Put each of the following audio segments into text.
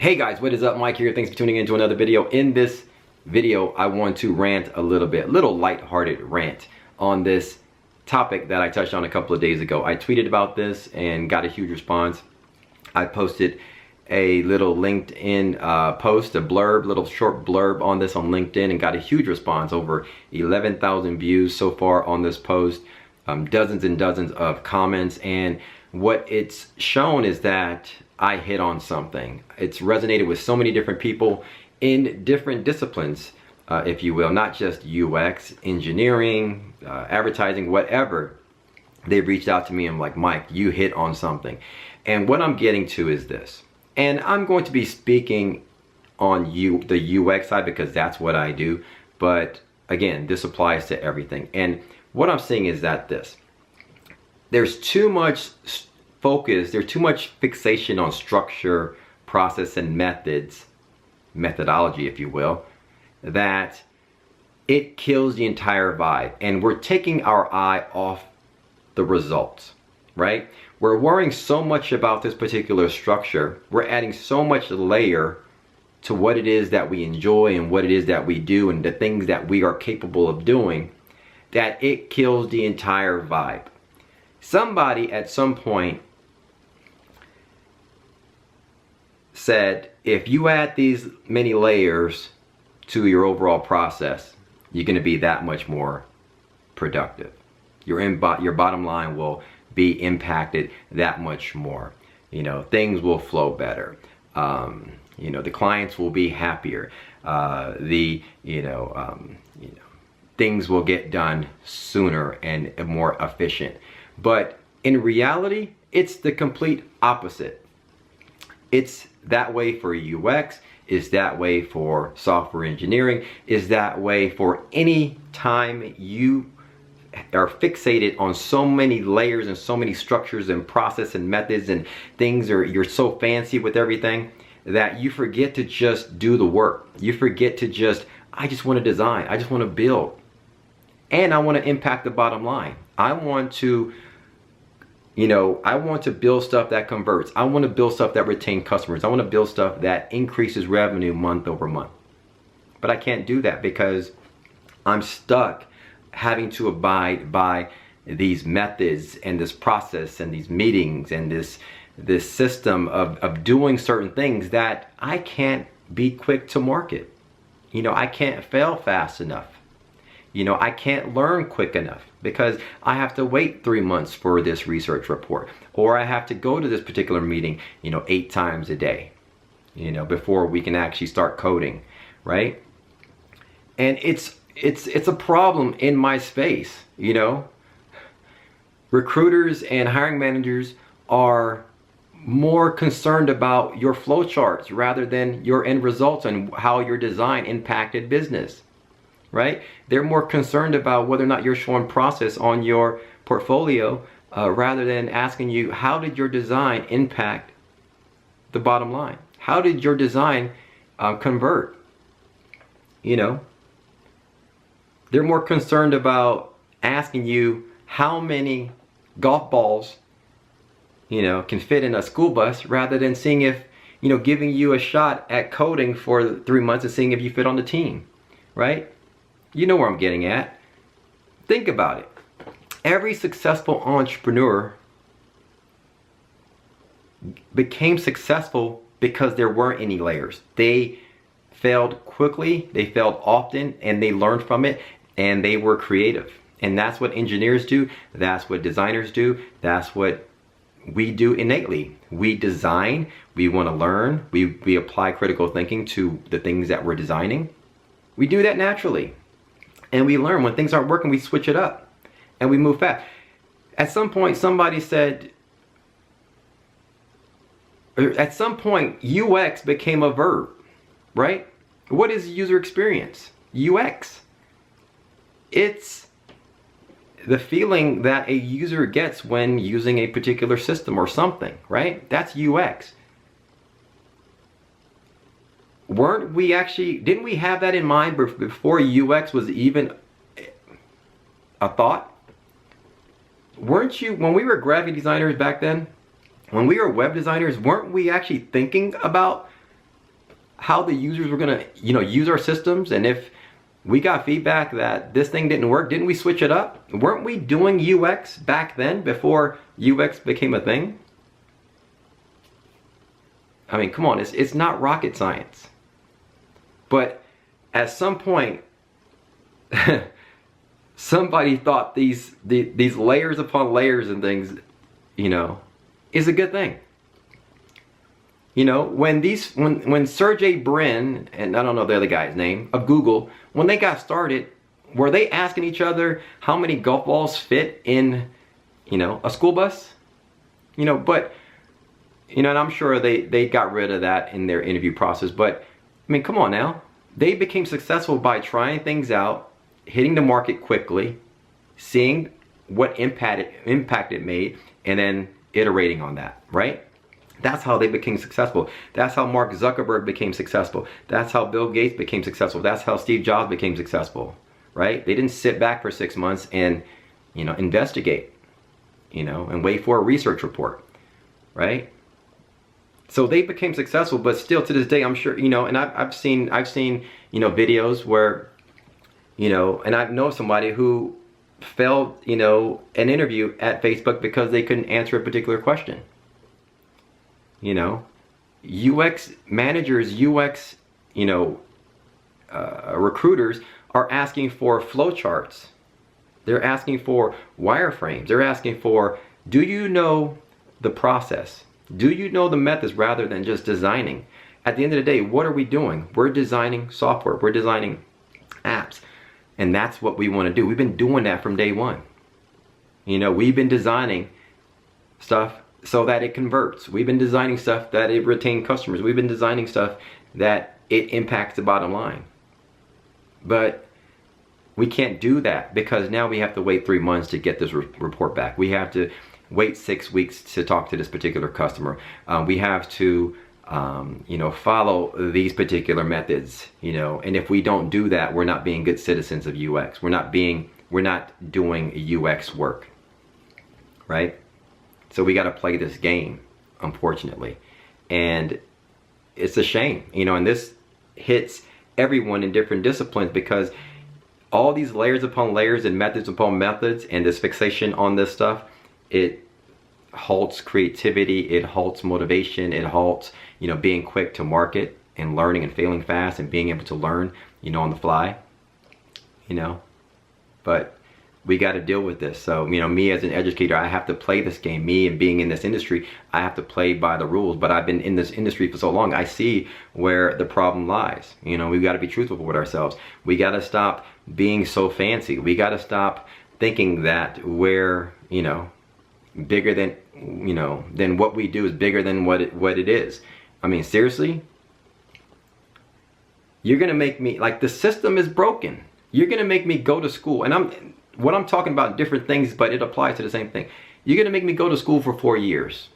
Hey guys, what is up? Mike here. Thanks for tuning in to another video. In this video, I want to rant a little lighthearted rant on this topic that I touched on a couple of days ago. I tweeted about this and got a huge response. I posted a little LinkedIn post, little short blurb on this on LinkedIn, and got a huge response. Over 11,000 views so far on this post, dozens and dozens of comments, and what it's shown is that I hit on something. It's resonated with so many different people in different disciplines, if you will, not just UX, engineering, advertising, whatever. They've reached out to me and like, Mike, you hit on something. And what I'm getting to is this. And I'm going to be speaking on the UX side because that's what I do. But again, this applies to everything. And what I'm seeing is that there's too much focus, there's too much fixation on structure, process, and methodology, if you will, that it kills the entire vibe. And we're taking our eye off the results, right? We're worrying so much about this particular structure. We're adding so much layer to what it is that we enjoy and what it is that we do and the things that we are capable of doing that it kills the entire vibe. Somebody at some point said, if you add these many layers to your overall process, you're going to be that much more productive. Your bottom line will be impacted that much more. You know, things will flow better. You know, the clients will be happier. Things will get done sooner and more efficient. But in reality, it's the complete opposite. It's that way for UX, is that way for software engineering, is that way for any time you are fixated on so many layers and so many structures and process and methods and things, or you're so fancy with everything that you forget to just do the work. You forget to just, I just want to design, I just want to build, and I want to impact the bottom line. I want to build stuff that converts. I want to build stuff that retains customers. I want to build stuff that increases revenue month over month. But I can't do that because I'm stuck having to abide by these methods and this process and these meetings and this system of doing certain things that I can't be quick to market. You know, I can't fail fast enough. You know, I can't learn quick enough because I have to wait 3 months for this research report, or I have to go to this particular meeting, 8 times a day, before we can actually start coding, right? And it's a problem in my space, Recruiters and hiring managers are more concerned about your flowcharts rather than your end results and how your design impacted business. Right? They're more concerned about whether or not you're showing process on your portfolio rather than asking you, how did your design impact the bottom line? How did your design convert? They're more concerned about asking you how many golf balls can fit in a school bus rather than seeing if, giving you a shot at coding for 3 months and seeing if you fit on the team, right? You know where I'm getting at. Think about it. Every successful entrepreneur became successful because there weren't any layers. They failed quickly, they failed often, and they learned from it, and they were creative. And that's what engineers do, that's what designers do, that's what we do innately. We design, we want to learn, we apply critical thinking to the things that we're designing. We do that naturally. And we learn. When things aren't working, we switch it up and we move fast. At some point, somebody said, at some point, UX became a verb, right? What is user experience? UX. It's the feeling that a user gets when using a particular system or something, right? That's UX. Didn't we have that in mind before UX was even a thought? Weren't you, when we were graphic designers back then, when we were web designers, weren't we actually thinking about how the users were gonna, use our systems. And if we got feedback that this thing didn't work, didn't we switch it up? Weren't we doing UX back then before UX became a thing? I mean, come on, it's not rocket science. But at some point, somebody thought these layers upon layers and things, is a good thing. When Sergey Brin, and I don't know the other guy's name, of Google, when they got started, were they asking each other how many golf balls fit in, a school bus? But, and I'm sure they got rid of that in their interview process. But, I mean, come on now. They became successful by trying things out, hitting the market quickly, seeing what impact it made, and then iterating on that, right? That's how they became successful. That's how Mark Zuckerberg became successful. That's how Bill Gates became successful. That's how Steve Jobs became successful, right? They didn't sit back for 6 months and, investigate, and wait for a research report, right? So they became successful, but still to this day, I'm sure, and I've seen, videos where, and I know somebody who failed, an interview at Facebook because they couldn't answer a particular question. UX managers, UX, recruiters are asking for flowcharts. They're asking for wireframes. They're asking for, do you know the process? Do you know the methods rather than just designing? At the end of the day, what are we doing? We're designing software. We're designing apps. And that's what we want to do. We've been doing that from day one. We've been designing stuff so that it converts. We've been designing stuff that it retains customers. We've been designing stuff that it impacts the bottom line. But we can't do that because now we have to wait 3 months to get this report back. We have to wait 6 weeks to talk to this particular customer. We have to, follow these particular methods, and if we don't do that, we're not being good citizens of UX. We're not doing UX work, right? So we got to play this game, unfortunately. And it's a shame, and this hits everyone in different disciplines because all these layers upon layers and methods upon methods and this fixation on this stuff, it halts creativity, it halts motivation, it halts, being quick to market and learning and failing fast and being able to learn, on the fly, But we got to deal with this. So, me as an educator, I have to play this game. Me and being in this industry, I have to play by the rules. But I've been in this industry for so long, I see where the problem lies. We've got to be truthful with ourselves. We got to stop being so fancy. We got to stop thinking that we're, bigger than, than what we do is bigger than what it is. I mean, seriously? You're going to make me, like, the system is broken. You're going to make me go to school. And what I'm talking about different things, but it applies to the same thing. You're going to make me go to school for 4 years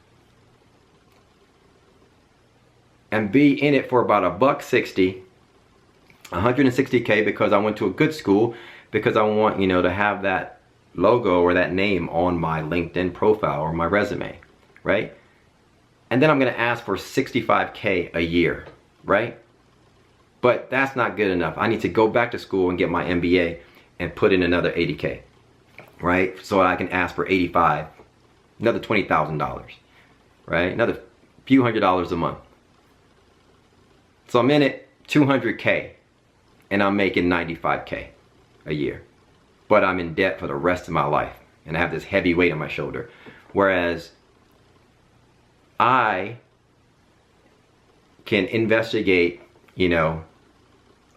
and be in it for about $160, $160K because I went to a good school, because I want, to have that logo or that name on my LinkedIn profile or my resume, right? And then I'm going to ask for $65K a year, right? But that's not good enough. I need to go back to school and get my MBA and put in another $80K, right? So I can ask for 85, another $20,000, right? Another few $100s a month. So I'm in it 200K and I'm making 95K a year. But I'm in debt for the rest of my life and I have this heavy weight on my shoulder. Whereas I can investigate,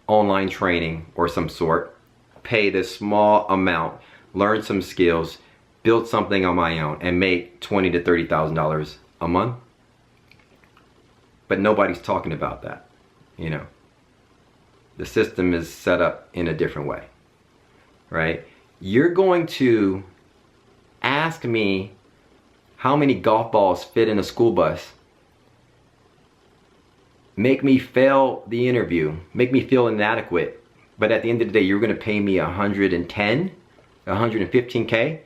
online training or some sort, pay this small amount, learn some skills, build something on my own, and make $20,000 to $30,000 a month. But nobody's talking about that, The system is set up in a different way, right? You're going to ask me how many golf balls fit in a school bus, make me fail the interview, make me feel inadequate, but at the end of the day, you're going to pay me 110, 115K,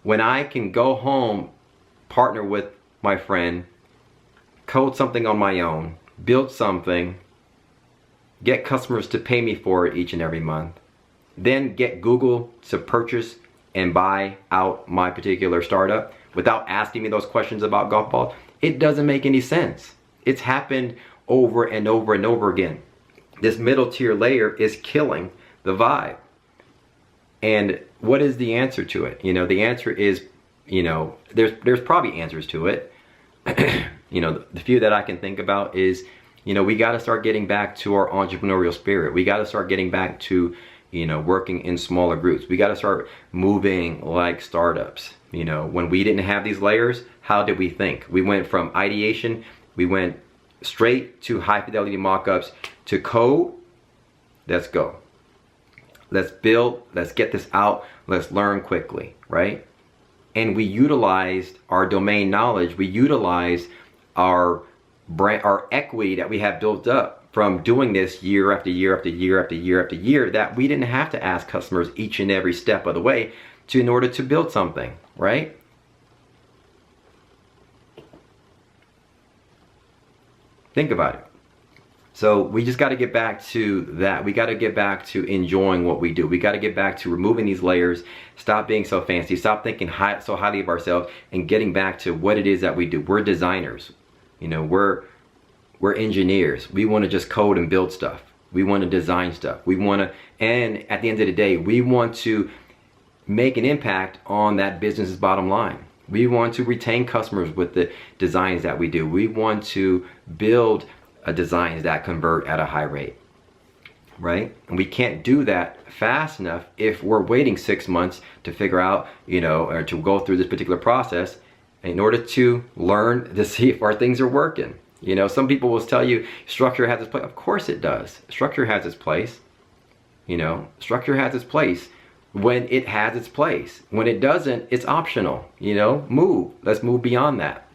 when I can go home, partner with my friend, code something on my own, build something, get customers to pay me for it each and every month, then get Google to purchase and buy out my particular startup without asking me those questions about golf balls, it doesn't make any sense. It's happened over and over and over again. This middle tier layer is killing the vibe. And what is the answer to it? You know, the answer is, you know, there's probably answers to it. You know, the few that I can think about is, you know, we got to start getting back to our entrepreneurial spirit. We got to start getting back to, you know, working in smaller groups. We got to start moving like startups. You know, when we didn't have these layers, how did we think? We went from ideation, we went straight to high fidelity mock-ups to code. Let's go. Let's build, let's get this out, let's learn quickly, right? And we utilized our domain knowledge, we utilized our brand, our equity that we have built up from doing this year after year after year after year after year, that we didn't have to ask customers each and every step of the way in order to build something, right? Think about it. So we just got to get back to that. We got to get back to enjoying what we do. We got to get back to removing these layers, stop being so fancy, stop thinking so highly of ourselves, and getting back to what it is that we do. We're designers. You know, we're engineers. We want to just code and build stuff. We want to design stuff. We want to, and at the end of the day, we want to make an impact on that business's bottom line. We want to retain customers with the designs that we do. We want to build designs that convert at a high rate, right? And we can't do that fast enough if we're waiting 6 months to figure out, you know, or to go through this particular process in order to learn to see if our things are working. You know, some people will tell you structure has its place. Of course it does. Structure has its place. You know, structure has its place when it has its place. When it doesn't, it's optional. You know, let's move beyond that.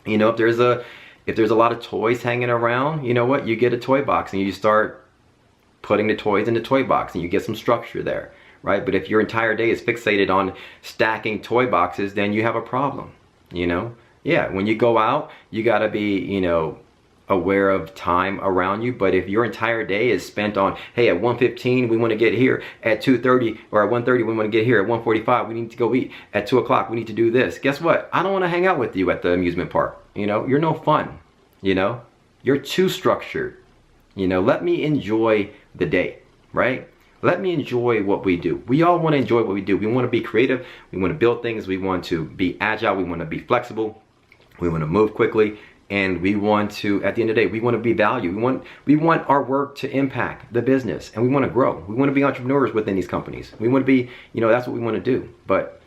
You know, if there's a lot of toys hanging around, you know what? You get a toy box and you start putting the toys in the toy box and you get some structure there, right? But if your entire day is fixated on stacking toy boxes, then you have a problem, you know? Yeah, when you go out, you gotta be, you know, aware of time around you. But if your entire day is spent on, hey, at 1:15 we want to get here, at 2:30 or at 1:30 we want to get here, at 1:45 we need to go eat, at 2 o'clock we need to do this. Guess what? I don't want to hang out with you at the amusement park. You know, you're no fun. You know, you're too structured. You know, let me enjoy the day, right? Let me enjoy what we do. We all want to enjoy what we do. We want to be creative. We want to build things. We want to be agile. We want to be flexible. We want to move quickly. And we want to, at the end of the day, we want to be valued. We want our work to impact the business, and we want to grow. We want to be entrepreneurs within these companies. We want to be, you know, that's what we want to do. But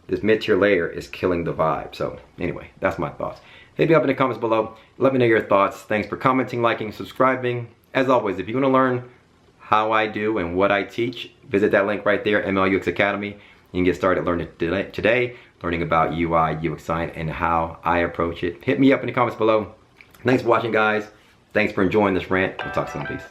this mid-tier layer is killing the vibe. So anyway, that's my thoughts. Hit me up in the comments below. Let me know your thoughts. Thanks for commenting, liking, subscribing. As always, if you want to learn how I do and what I teach, visit that link right there, MLUX Academy. You can get started learning today, learning about UI, UX design, and how I approach it. Hit me up in the comments below. Thanks for watching, guys. Thanks for enjoying this rant. We'll talk soon. Peace.